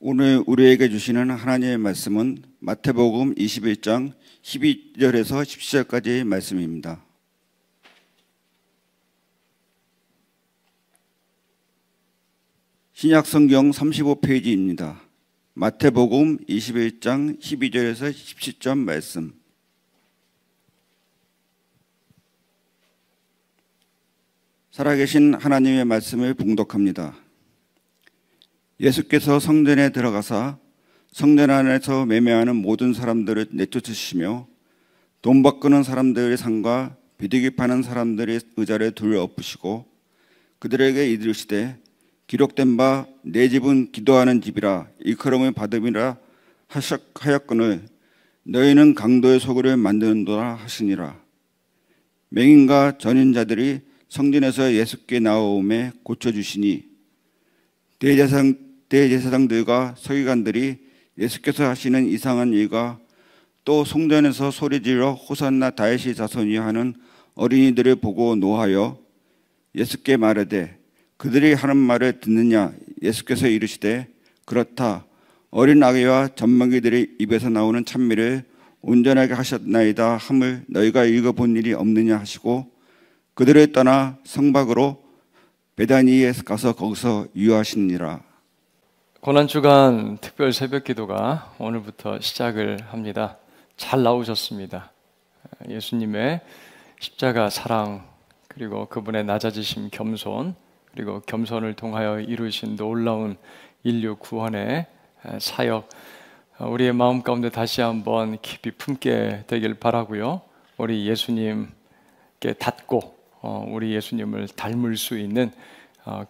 오늘 우리에게 주시는 하나님의 말씀은 마태복음 21장 12절에서 17절까지의 말씀입니다. 신약성경 35페이지입니다. 마태복음 21장 12절에서 17절 말씀. 살아계신 하나님의 말씀을 봉독합니다. 예수께서 성전에 들어가사 성전 안에서 매매하는 모든 사람들을 내쫓으시며 돈 바꾸는 사람들의 상과 비둘기 파는 사람들의 의자를 둘러 엎으시고 그들에게 이르시되 기록된 바 내 집은 기도하는 집이라 일컬음을 받음이라 하였거늘 너희는 강도의 소굴을 만드는도다 하시니라. 맹인과 전인자들이 성전에서 예수께 나오매 고쳐주시니 대제사장들과 서기관들이 예수께서 하시는 이상한 일과 또 성전에서 소리질러 호산나 다윗의 자손이 하는 어린이들을 보고 노하여 예수께 말하되 그들이 하는 말을 듣느냐. 예수께서 이르시되 그렇다. 어린 아기와 젖먹이들의 입에서 나오는 찬미를 온전하게 하셨나이다 함을 너희가 읽어본 일이 없느냐 하시고 그들을 떠나 성박으로 베다니에 가서 거기서 유하시니라. 고난주간 특별 새벽기도가 오늘부터 시작을 합니다. 잘 나오셨습니다. 예수님의 십자가 사랑, 그리고 그분의 낮아지심 겸손, 그리고 겸손을 통하여 이루신 놀라운 인류 구원의 사역, 우리의 마음 가운데 다시 한번 깊이 품게 되길 바라고요. 우리 예수님께 닿고 우리 예수님을 닮을 수 있는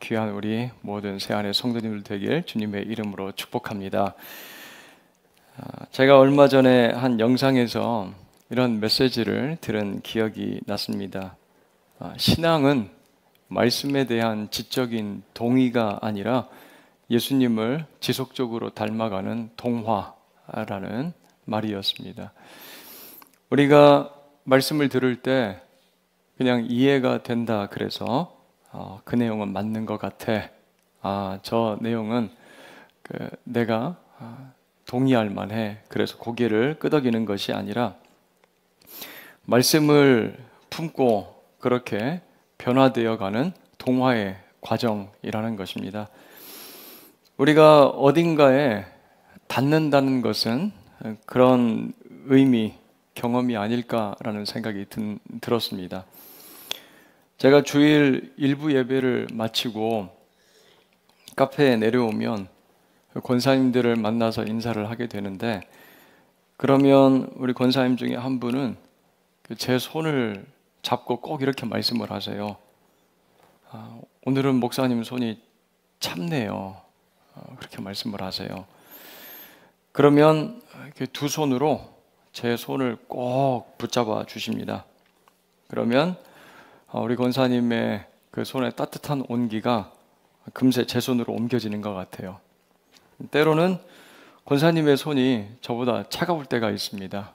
귀한 우리 모든 새안의 성도님들 되길 주님의 이름으로 축복합니다. 제가 얼마 전에 한 영상에서 이런 메시지를 들은 기억이 났습니다. 신앙은 말씀에 대한 지적인 동의가 아니라 예수님을 지속적으로 닮아가는 동화라는 말이었습니다. 우리가 말씀을 들을 때 그냥 이해가 된다 그래서 그 내용은 맞는 것 같아. 저 내용은 내가 동의할 만해. 그래서 고개를 끄덕이는 것이 아니라 말씀을 품고 그렇게 변화되어가는 동화의 과정이라는 것입니다. 우리가 어딘가에 닿는다는 것은 그런 의미, 경험이 아닐까라는 생각이 들었습니다. 제가 주일 일부 예배를 마치고 카페에 내려오면 권사님들을 만나서 인사를 하게 되는데, 그러면 우리 권사님 중에 한 분은 제 손을 잡고 꼭 이렇게 말씀을 하세요. 오늘은 목사님 손이 참네요. 그렇게 말씀을 하세요. 그러면 이렇게 두 손으로 제 손을 꼭 붙잡아 주십니다. 그러면 우리 권사님의 그 손에 따뜻한 온기가 금세 제 손으로 옮겨지는 것 같아요. 때로는 권사님의 손이 저보다 차가울 때가 있습니다.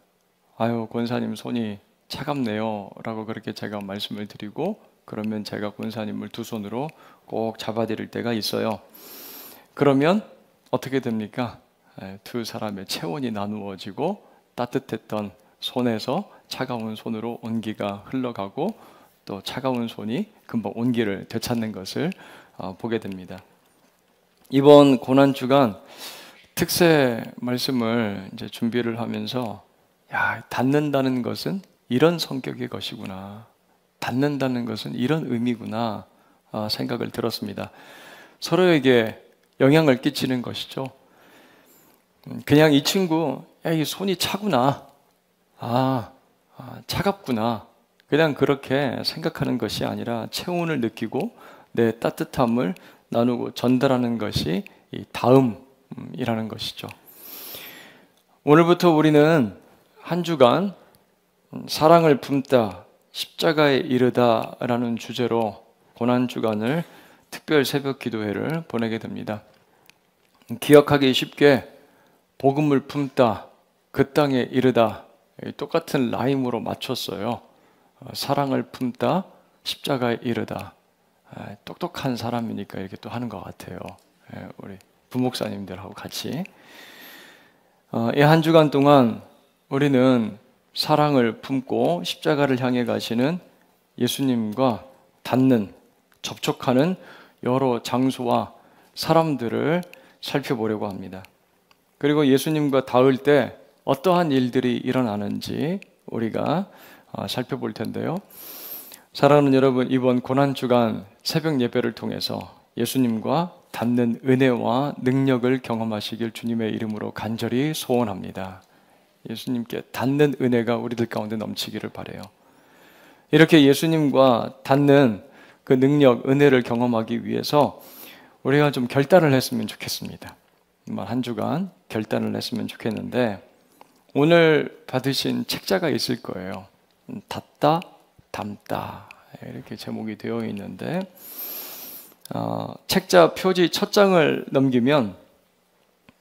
아유, 권사님 손이 차갑네요 라고 그렇게 제가 말씀을 드리고, 그러면 제가 권사님을 두 손으로 꼭 잡아드릴 때가 있어요. 그러면 어떻게 됩니까? 두 사람의 체온이 나누어지고 따뜻했던 손에서 차가운 손으로 온기가 흘러가고 또 차가운 손이 금방 온기를 되찾는 것을 보게 됩니다. 이번 고난주간 특세 말씀을 이제 준비를 하면서 닿는다는 것은 이런 성격의 것이구나, 닿는다는 것은 이런 의미구나 생각을 들었습니다. 서로에게 영향을 끼치는 것이죠. 그냥 이 친구, 이 손이 차구나, 차갑구나, 그냥 그렇게 생각하는 것이 아니라 체온을 느끼고 내 따뜻함을 나누고 전달하는 것이 이 다음이라는 것이죠. 오늘부터 우리는 한 주간 사랑을 품다, 십자가에 이르다 라는 주제로 고난주간을 특별 새벽 기도회를 보내게 됩니다. 기억하기 쉽게 복음을 품다, 그 땅에 이르다, 똑같은 라임으로 맞췄어요. 사랑을 품다, 십자가에 이르다. 똑똑한 사람이니까 이렇게 또 하는 것 같아요. 우리 부목사님들하고 같이. 이 한 주간 동안 우리는 사랑을 품고 십자가를 향해 가시는 예수님과 닿는, 접촉하는 여러 장소와 사람들을 살펴보려고 합니다. 그리고 예수님과 닿을 때 어떠한 일들이 일어나는지 우리가 살펴볼 텐데요. 사랑하는 여러분, 이번 고난주간 새벽 예배를 통해서 예수님과 닿는 은혜와 능력을 경험하시길 주님의 이름으로 간절히 소원합니다. 예수님께 닿는 은혜가 우리들 가운데 넘치기를 바라요. 이렇게 예수님과 닿는 그 능력, 은혜를 경험하기 위해서 우리가 좀 결단을 했으면 좋겠습니다. 한 주간 결단을 했으면 좋겠는데, 오늘 받으신 책자가 있을 거예요. 닿다, 담다 이렇게 제목이 되어 있는데, 책자 표지 첫 장을 넘기면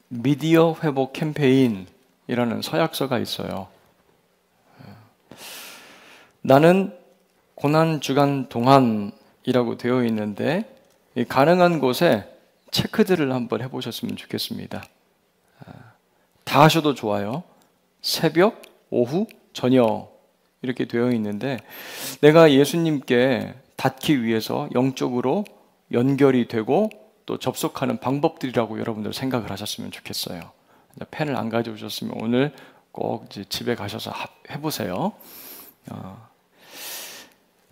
미디어 회복 캠페인이라는 서약서가 있어요. 나는 고난주간 동안이라고 되어 있는데, 가능한 곳에 체크들을 한번 해보셨으면 좋겠습니다. 다 하셔도 좋아요. 새벽, 오후, 저녁 이렇게 되어 있는데, 내가 예수님께 닿기 위해서 영적으로 연결이 되고 또 접속하는 방법들이라고 여러분들 생각을 하셨으면 좋겠어요. 펜을 안 가져오셨으면 오늘 꼭 이제 집에 가셔서 해보세요.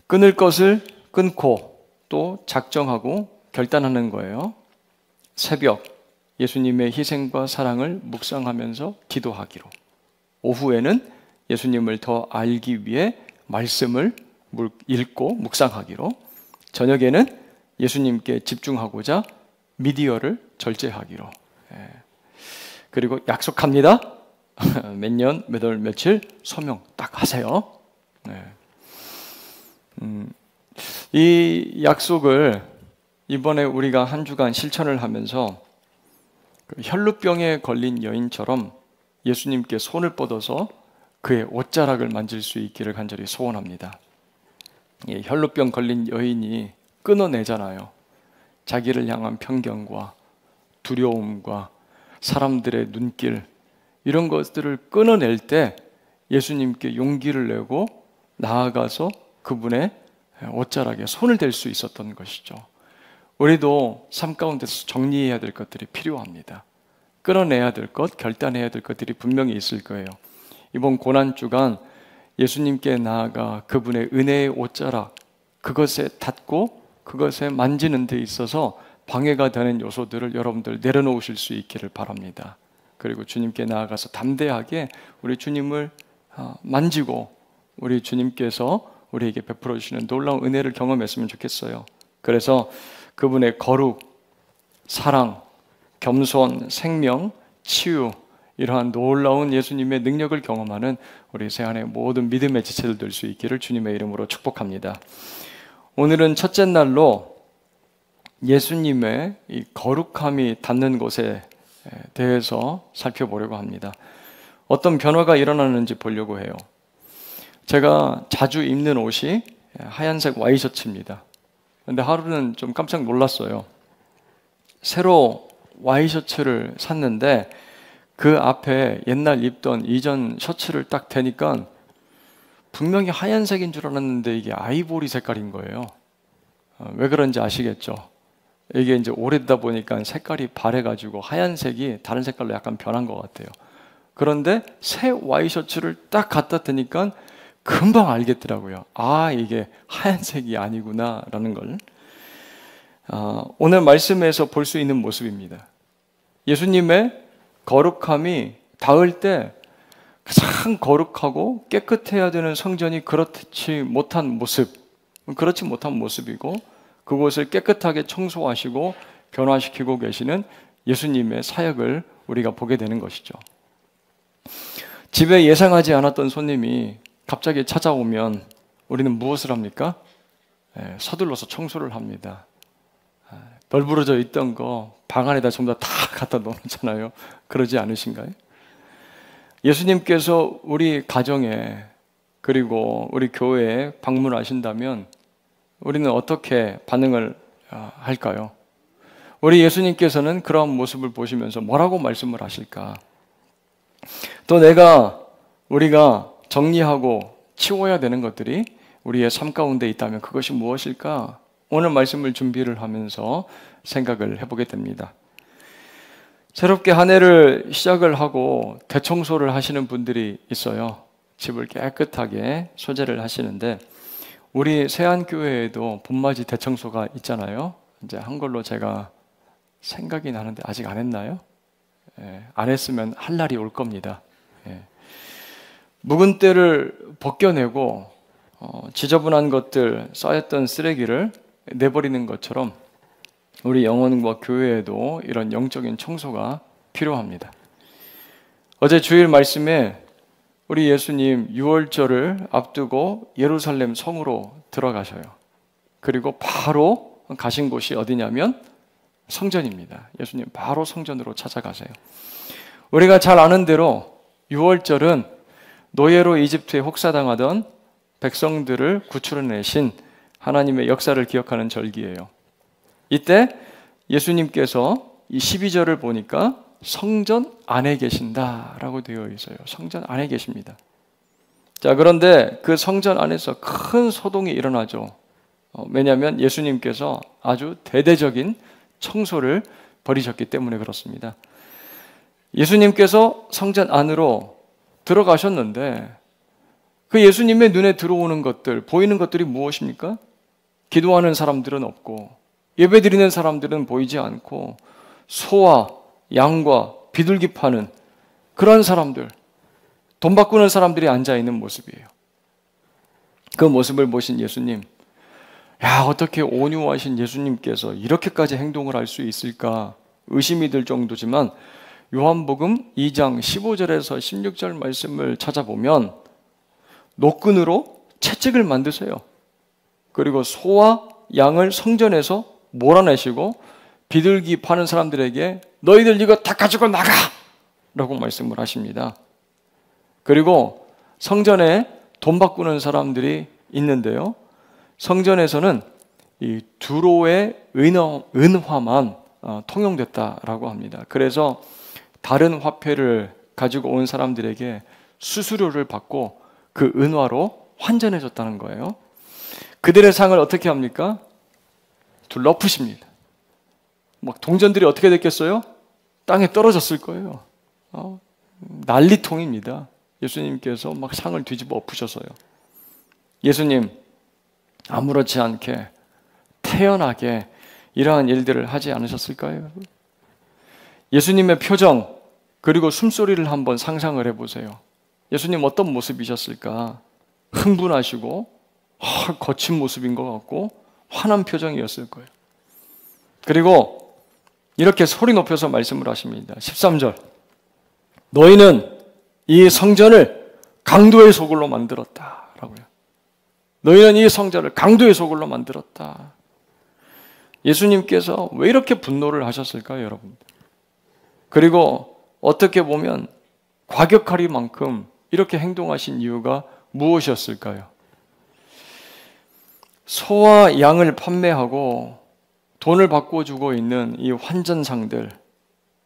끊을 것을 끊고 또 작정하고 결단하는 거예요. 새벽, 예수님의 희생과 사랑을 묵상하면서 기도하기로. 오후에는 예수님을 더 알기 위해 말씀을 읽고 묵상하기로. 저녁에는 예수님께 집중하고자 미디어를 절제하기로. 그리고 약속합니다. 몇 년, 몇 월, 며칠 소명 딱 하세요. 이 약속을 이번에 우리가 한 주간 실천을 하면서 혈루병에 걸린 여인처럼 예수님께 손을 뻗어서 그의 옷자락을 만질 수 있기를 간절히 소원합니다. 혈루병 걸린 여인이 끊어내잖아요. 자기를 향한 편견과 두려움과 사람들의 눈길, 이런 것들을 끊어낼 때 예수님께 용기를 내고 나아가서 그분의 옷자락에 손을 댈 수 있었던 것이죠. 우리도 삶 가운데서 정리해야 될 것들이 필요합니다. 끊어내야 될 것, 결단해야 될 것들이 분명히 있을 거예요. 이번 고난주간 예수님께 나아가 그분의 은혜의 옷자락, 그것에 닿고 그것에 만지는 데 있어서 방해가 되는 요소들을 여러분들 내려놓으실 수 있기를 바랍니다. 그리고 주님께 나아가서 담대하게 우리 주님을 만지고 우리 주님께서 우리에게 베풀어 주시는 놀라운 은혜를 경험했으면 좋겠어요. 그래서 그분의 거룩, 사랑, 겸손, 생명, 치유, 이러한 놀라운 예수님의 능력을 경험하는 우리 세안의 모든 믿음의 지체들 될 수 있기를 주님의 이름으로 축복합니다. 오늘은 첫째 날로 예수님의 이 거룩함이 닿는 곳에 대해서 살펴보려고 합니다. 어떤 변화가 일어나는지 보려고 해요. 제가 자주 입는 옷이 하얀색 와이셔츠입니다. 근데 하루는 좀 깜짝 놀랐어요. 새로 와이셔츠를 샀는데 그 앞에 옛날 입던 이전 셔츠를 딱 대니까 분명히 하얀색인 줄 알았는데 이게 아이보리 색깔인 거예요. 왜 그런지 아시겠죠? 이게 이제 오래되다 보니까 색깔이 바래가지고 하얀색이 다른 색깔로 약간 변한 것 같아요. 그런데 새 와이셔츠를 딱 갖다 대니까 금방 알겠더라고요. 아, 이게 하얀색이 아니구나 라는 걸. 오늘 말씀에서 볼 수 있는 모습입니다. 예수님의 거룩함이 닿을 때 가장 거룩하고 깨끗해야 되는 성전이 그렇지 못한 모습이고, 그곳을 깨끗하게 청소하시고 변화시키고 계시는 예수님의 사역을 우리가 보게 되는 것이죠. 집에 예상하지 않았던 손님이 갑자기 찾아오면 우리는 무엇을 합니까? 서둘러서 청소를 합니다. 널브러져 있던 거 방 안에다 전부 다 갖다 놓잖아요. 그러지 않으신가요? 예수님께서 우리 가정에 그리고 우리 교회에 방문하신다면 우리는 어떻게 반응을 할까요? 우리 예수님께서는 그런 모습을 보시면서 뭐라고 말씀을 하실까? 또 우리가 정리하고 치워야 되는 것들이 우리의 삶 가운데 있다면 그것이 무엇일까? 오늘 말씀을 준비를 하면서 생각을 해보게 됩니다. 새롭게 한 해를 시작을 하고 대청소를 하시는 분들이 있어요. 집을 깨끗하게 소재를 하시는데 우리 세안교회에도 봄맞이 대청소가 있잖아요. 이제 한 걸로 제가 생각이 나는데 아직 안 했나요? 안 했으면 할 날이 올 겁니다. 묵은 때를 벗겨내고 지저분한 것들, 쌓였던 쓰레기를 내버리는 것처럼 우리 영혼과 교회에도 이런 영적인 청소가 필요합니다. 어제 주일 말씀에 우리 예수님 6월절을 앞두고 예루살렘 성으로 들어가셔요. 그리고 바로 가신 곳이 어디냐면 성전입니다. 예수님 바로 성전으로 찾아가세요. 우리가 잘 아는 대로 6월절은 노예로 이집트에 혹사당하던 백성들을 구출해내신 하나님의 역사를 기억하는 절기예요. 이때 예수님께서 이 12절을 보니까 성전 안에 계신다라고 되어 있어요. 성전 안에 계십니다. 자, 그런데 그 성전 안에서 큰 소동이 일어나죠. 왜냐하면 예수님께서 아주 대대적인 청소를 벌이셨기 때문에 그렇습니다. 예수님께서 성전 안으로 들어가셨는데 그 예수님의 눈에 들어오는 것들, 보이는 것들이 무엇입니까? 기도하는 사람들은 없고 예배드리는 사람들은 보이지 않고 소와 양과 비둘기 파는 그런 사람들, 돈 바꾸는 사람들이 앉아있는 모습이에요. 그 모습을 보신 예수님, 야, 어떻게 온유하신 예수님께서 이렇게까지 행동을 할 수 있을까 의심이 들 정도지만 요한복음 2장 15절에서 16절 말씀을 찾아보면 노끈으로 채찍을 만드세요. 그리고 소와 양을 성전에서 몰아내시고 비둘기 파는 사람들에게 너희들 이거 다 가지고 나가! 라고 말씀을 하십니다. 그리고 성전에 돈 바꾸는 사람들이 있는데요. 성전에서는 이 두로의 은화만 통용됐다라고 합니다. 그래서 다른 화폐를 가지고 온 사람들에게 수수료를 받고 그 은화로 환전해 줬다는 거예요. 그들의 상을 어떻게 합니까? 둘러푸십니다. 막 동전들이 어떻게 됐겠어요? 땅에 떨어졌을 거예요. 난리통입니다. 예수님께서 막 상을 뒤집어 엎으셔서요. 예수님 아무렇지 않게 태연하게 이러한 일들을 하지 않으셨을까요? 예수님의 표정 그리고 숨소리를 한번 상상을 해보세요. 예수님 어떤 모습이셨을까? 흥분하시고 거친 모습인 것 같고 화난 표정이었을 거예요. 그리고 이렇게 소리 높여서 말씀을 하십니다. 13절 너희는 이 성전을 강도의 소굴로 만들었다라고요. 너희는 이 성전을 강도의 소굴로 만들었다. 예수님께서 왜 이렇게 분노를 하셨을까요, 여러분? 그리고 어떻게 보면 과격하리만큼 이렇게 행동하신 이유가 무엇이었을까요? 소와 양을 판매하고 돈을 바꿔주고 있는 이 환전상들,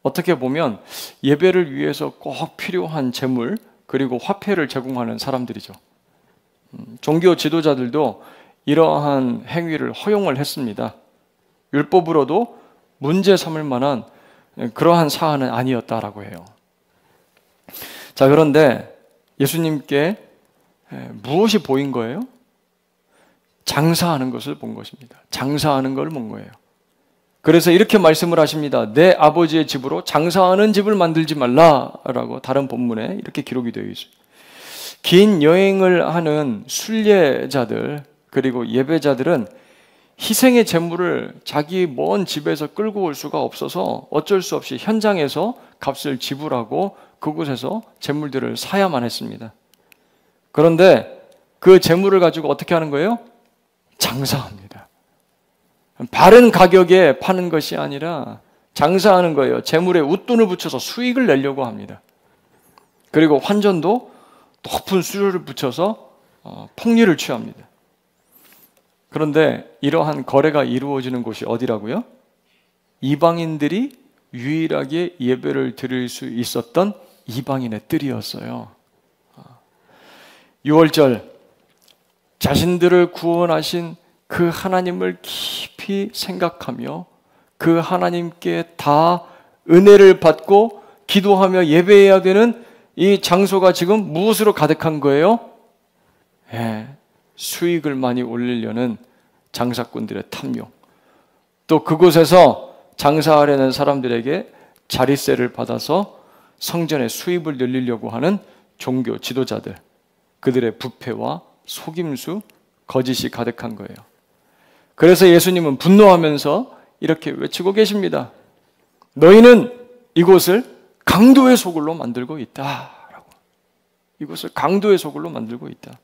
어떻게 보면 예배를 위해서 꼭 필요한 재물 그리고 화폐를 제공하는 사람들이죠. 종교 지도자들도 이러한 행위를 허용을 했습니다. 율법으로도 문제 삼을 만한 그러한 사안은 아니었다라고 해요. 자, 그런데 예수님께 무엇이 보인 거예요? 장사하는 것을 본 것입니다. 장사하는 걸 본 거예요. 그래서 이렇게 말씀을 하십니다. 내 아버지의 집으로 장사하는 집을 만들지 말라라고 다른 본문에 이렇게 기록이 되어 있어요. 긴 여행을 하는 순례자들 그리고 예배자들은 희생의 제물을 자기 먼 집에서 끌고 올 수가 없어서 어쩔 수 없이 현장에서 값을 지불하고 그곳에서 제물들을 사야만 했습니다. 그런데 그 제물을 가지고 어떻게 하는 거예요? 장사합니다. 바른 가격에 파는 것이 아니라 장사하는 거예요. 제물에 웃돈을 붙여서 수익을 내려고 합니다. 그리고 환전도 높은 수수료를 붙여서 폭리를 취합니다. 그런데 이러한 거래가 이루어지는 곳이 어디라고요? 이방인들이 유일하게 예배를 드릴 수 있었던 이방인의 뜰이었어요. 6월절 자신들을 구원하신 그 하나님을 깊이 생각하며 그 하나님께 다 은혜를 받고 기도하며 예배해야 되는 이 장소가 지금 무엇으로 가득한 거예요? 수익을 많이 올리려는 장사꾼들의 탐욕, 또 그곳에서 장사하려는 사람들에게 자릿세를 받아서 성전의 수입을 늘리려고 하는 종교 지도자들, 그들의 부패와 속임수, 거짓이 가득한 거예요. 그래서 예수님은 분노하면서 이렇게 외치고 계십니다. 너희는 이곳을 강도의 소굴로 만들고 있다라고. 이곳을 강도의 소굴로 만들고 있다.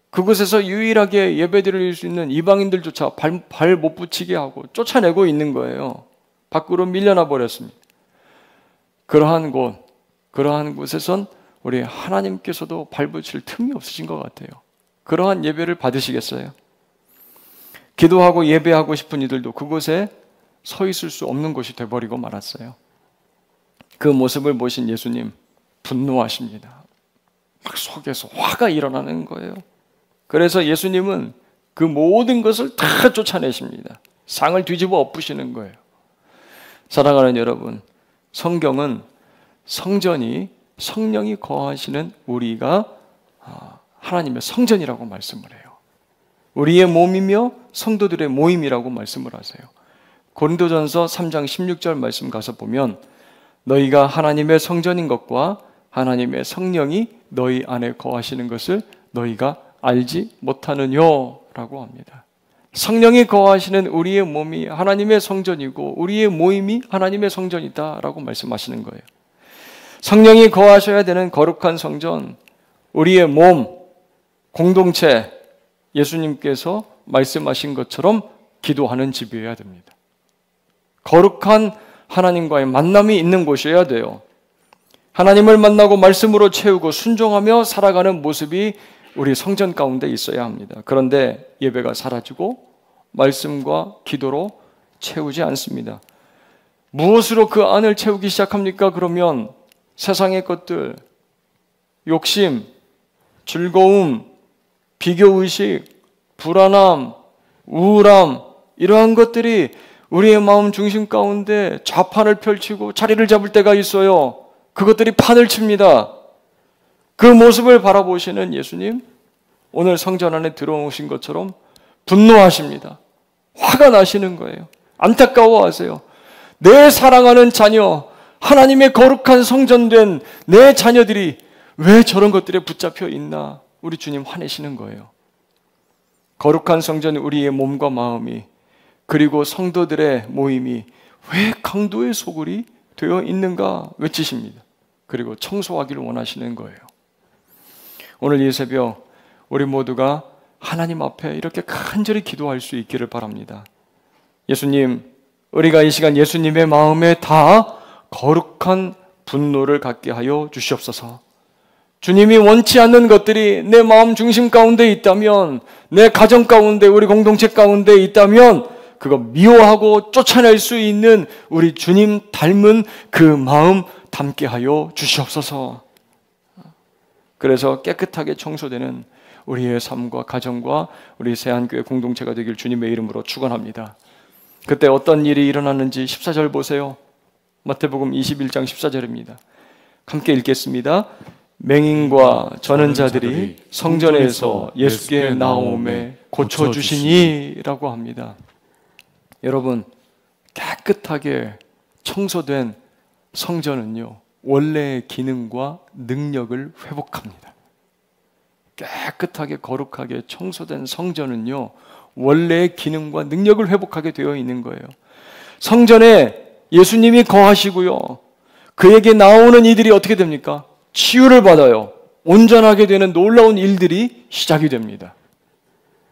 그곳에서 유일하게 예배드릴 수 있는 이방인들조차 발 못 붙이게 하고 쫓아내고 있는 거예요. 밖으로 밀려나 버렸습니다. 그러한 곳에선 우리 하나님께서도 발붙일 틈이 없으신 것 같아요. 그러한 예배를 받으시겠어요? 기도하고 예배하고 싶은 이들도 그곳에 서 있을 수 없는 곳이 돼버리고 말았어요. 그 모습을 보신 예수님 분노하십니다. 막 속에서 화가 일어나는 거예요. 그래서 예수님은 그 모든 것을 다 쫓아내십니다. 상을 뒤집어 엎으시는 거예요. 사랑하는 여러분, 성경은 성전이 성령이 거하시는 우리가 하나님의 성전이라고 말씀을 해요. 우리의 몸이며 성도들의 모임이라고 말씀을 하세요. 고린도전서 3장 16절 말씀 가서 보면 너희가 하나님의 성전인 것과 하나님의 성령이 너희 안에 거하시는 것을 너희가 알지 못하느뇨 라고 합니다. 성령이 거하시는 우리의 몸이 하나님의 성전이고 우리의 모임이 하나님의 성전이다 라고 말씀하시는 거예요. 성령이 거하셔야 되는 거룩한 성전, 우리의 몸, 공동체, 예수님께서 말씀하신 것처럼 기도하는 집이어야 됩니다. 거룩한 하나님과의 만남이 있는 곳이어야 돼요. 하나님을 만나고 말씀으로 채우고 순종하며 살아가는 모습이 우리 성전 가운데 있어야 합니다. 그런데 예배가 사라지고 말씀과 기도로 채우지 않습니다. 무엇으로 그 안을 채우기 시작합니까? 그러면 세상의 것들, 욕심, 즐거움, 비교의식, 불안함, 우울함, 이러한 것들이 우리의 마음 중심 가운데 좌판을 펼치고 자리를 잡을 때가 있어요. 그것들이 판을 칩니다. 그 모습을 바라보시는 예수님, 오늘 성전 안에 들어오신 것처럼 분노하십니다. 화가 나시는 거예요. 안타까워하세요. 내 사랑하는 자녀, 하나님의 거룩한 성전된 내 자녀들이 왜 저런 것들에 붙잡혀 있나? 우리 주님 화내시는 거예요. 거룩한 성전 우리의 몸과 마음이, 그리고 성도들의 모임이 왜 강도의 소굴이 되어 있는가 외치십니다. 그리고 청소하기를 원하시는 거예요. 오늘 이 새벽 우리 모두가 하나님 앞에 이렇게 간절히 기도할 수 있기를 바랍니다. 예수님, 우리가 이 시간 예수님의 마음에 다 거룩한 분노를 갖게 하여 주시옵소서. 주님이 원치 않는 것들이 내 마음 중심 가운데 있다면, 내 가정 가운데, 우리 공동체 가운데 있다면 그거 미워하고 쫓아낼 수 있는 우리 주님 닮은 그 마음 담게 하여 주시옵소서. 그래서 깨끗하게 청소되는 우리의 삶과 가정과 우리 새한교회 공동체가 되길 주님의 이름으로 축원합니다. 그때 어떤 일이 일어났는지 14절 보세요. 마태복음 21장 14절입니다. 함께 읽겠습니다. 맹인과 저는 자들이 성전에서 예수께 나오매 고쳐주시니 라고 합니다. 여러분, 깨끗하게 청소된 성전은요, 원래의 기능과 능력을 회복합니다. 깨끗하게 거룩하게 청소된 성전은요, 원래의 기능과 능력을 회복하게 되어 있는 거예요. 성전에 예수님이 거하시고요, 그에게 나오는 이들이 어떻게 됩니까? 치유를 받아요. 온전하게 되는 놀라운 일들이 시작이 됩니다.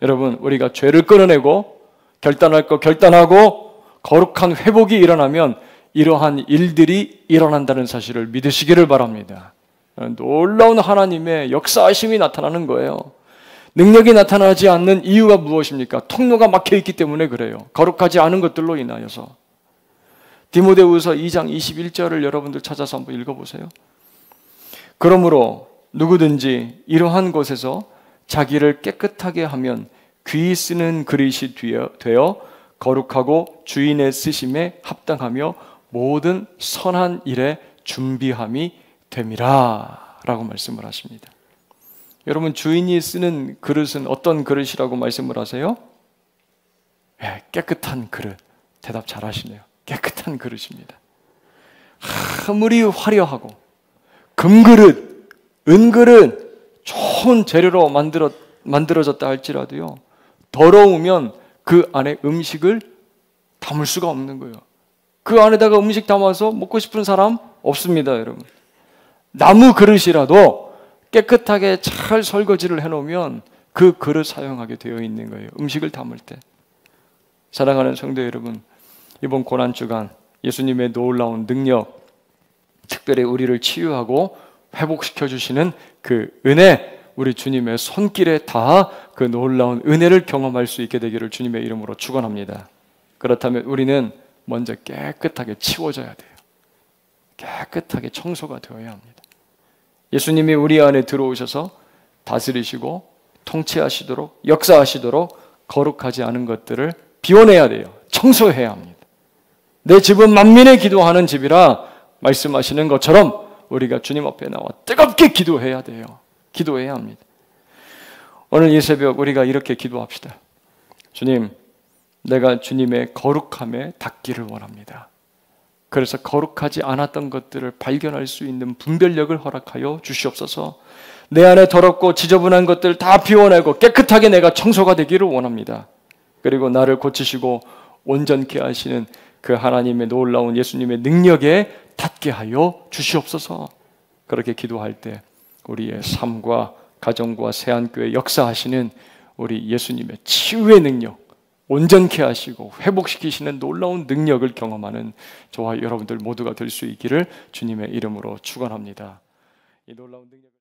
여러분, 우리가 죄를 끊어내고 결단할 거 결단하고 거룩한 회복이 일어나면 이러한 일들이 일어난다는 사실을 믿으시기를 바랍니다. 놀라운 하나님의 역사하심이 나타나는 거예요. 능력이 나타나지 않는 이유가 무엇입니까? 통로가 막혀있기 때문에 그래요. 거룩하지 않은 것들로 인하여서. 디모데후서 2장 21절을 여러분들 찾아서 한번 읽어보세요. 그러므로 누구든지 이러한 곳에서 자기를 깨끗하게 하면 귀 쓰는 그릇이 되어 거룩하고 주인의 쓰심에 합당하며 모든 선한 일에 준비함이 됨이라 라고 말씀을 하십니다. 여러분, 주인이 쓰는 그릇은 어떤 그릇이라고 말씀을 하세요? 네, 깨끗한 그릇. 대답 잘 하시네요. 깨끗한 그릇입니다. 아무리 화려하고 금그릇, 은그릇, 좋은 재료로 만들어졌다 할지라도요, 더러우면 그 안에 음식을 담을 수가 없는 거예요. 그 안에다가 음식 담아서 먹고 싶은 사람 없습니다, 여러분. 나무 그릇이라도 깨끗하게 잘 설거지를 해놓으면 그 그릇 사용하게 되어 있는 거예요. 음식을 담을 때. 사랑하는 성도 여러분, 이번 고난주간 예수님의 놀라운 능력, 특별히 우리를 치유하고 회복시켜 주시는 그 은혜, 우리 주님의 손길에 다 그 놀라운 은혜를 경험할 수 있게 되기를 주님의 이름으로 축원합니다. 그렇다면 우리는 먼저 깨끗하게 치워져야 돼요. 깨끗하게 청소가 되어야 합니다. 예수님이 우리 안에 들어오셔서 다스리시고 통치하시도록, 역사하시도록 거룩하지 않은 것들을 비워내야 돼요. 청소해야 합니다. 내 집은 만민의 기도하는 집이라 말씀하시는 것처럼 우리가 주님 앞에 나와 뜨겁게 기도해야 돼요. 기도해야 합니다. 오늘 이 새벽 우리가 이렇게 기도합시다. 주님, 내가 주님의 거룩함에 닿기를 원합니다. 그래서 거룩하지 않았던 것들을 발견할 수 있는 분별력을 허락하여 주시옵소서. 내 안에 더럽고 지저분한 것들 다 비워내고 깨끗하게 내가 청소가 되기를 원합니다. 그리고 나를 고치시고 온전케 하시는 그 하나님의 놀라운 예수님의 능력에 닿게 하여 주시옵소서. 그렇게 기도할 때 우리의 삶과 가정과 새한교회 역사하시는 우리 예수님의 치유의 능력, 온전케 하시고 회복시키시는 놀라운 능력을 경험하는 저와 여러분들 모두가 될 수 있기를 주님의 이름으로 축원합니다. 이 놀라운 능력